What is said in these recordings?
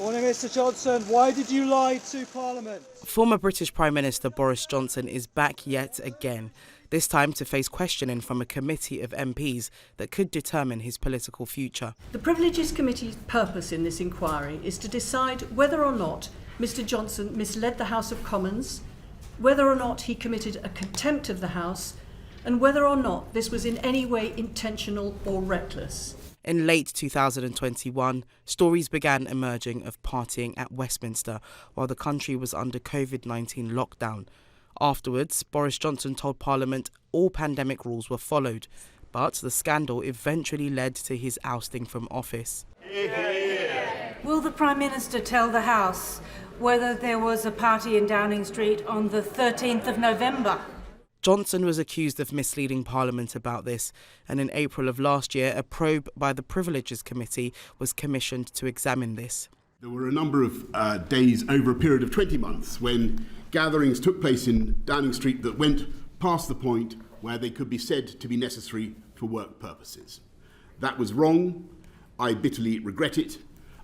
Morning, Mr Johnson. Why did you lie to Parliament? Former British Prime Minister Boris Johnson is back yet again, this time to face questioning from a committee of MPs that could determine his political future. The Privileges Committee's purpose in this inquiry is to decide whether or not Mr Johnson misled the House of Commons, whether or not he committed a contempt of the House, and whether or not this was in any way intentional or reckless. In late 2021, stories began emerging of partying at Westminster while the country was under COVID-19 lockdown. Afterwards, Boris Johnson told Parliament all pandemic rules were followed, but the scandal eventually led to his ousting from office. Will the Prime Minister tell the House whether there was a party in Downing Street on the 13th of November? Johnson was accused of misleading Parliament about this, and in April of last year, a probe by the Privileges Committee was commissioned to examine this. There were a number of days over a period of 20 months when gatherings took place in Downing Street that went past the point where they could be said to be necessary for work purposes. That was wrong. I bitterly regret it.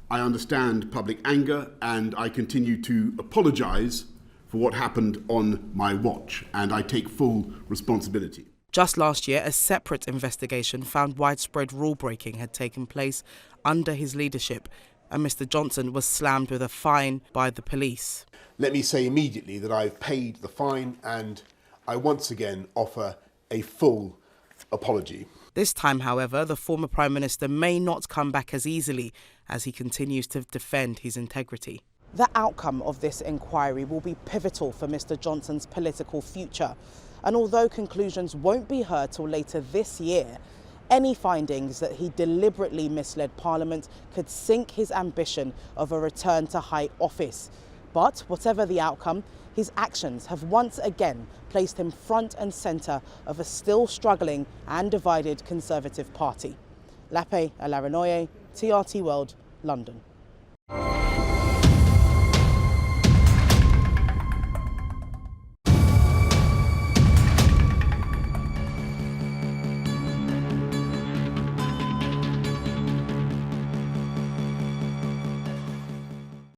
I understand public anger, and I continue to apologise for what happened on my watch, and I take full responsibility. Just last year, a separate investigation found widespread rule-breaking had taken place under his leadership, and Mr Johnson was slammed with a fine by the police. Let me say immediately that I've paid the fine, and I once again offer a full apology. This time, however, the former Prime Minister may not come back as easily as he continues to defend his integrity. The outcome of this inquiry will be pivotal for Mr Johnson's political future. And although conclusions won't be heard till later this year, any findings that he deliberately misled Parliament could sink his ambition of a return to high office. But whatever the outcome, his actions have once again placed him front and centre of a still struggling and divided Conservative Party. Lape Olarinoye, TRT World, London.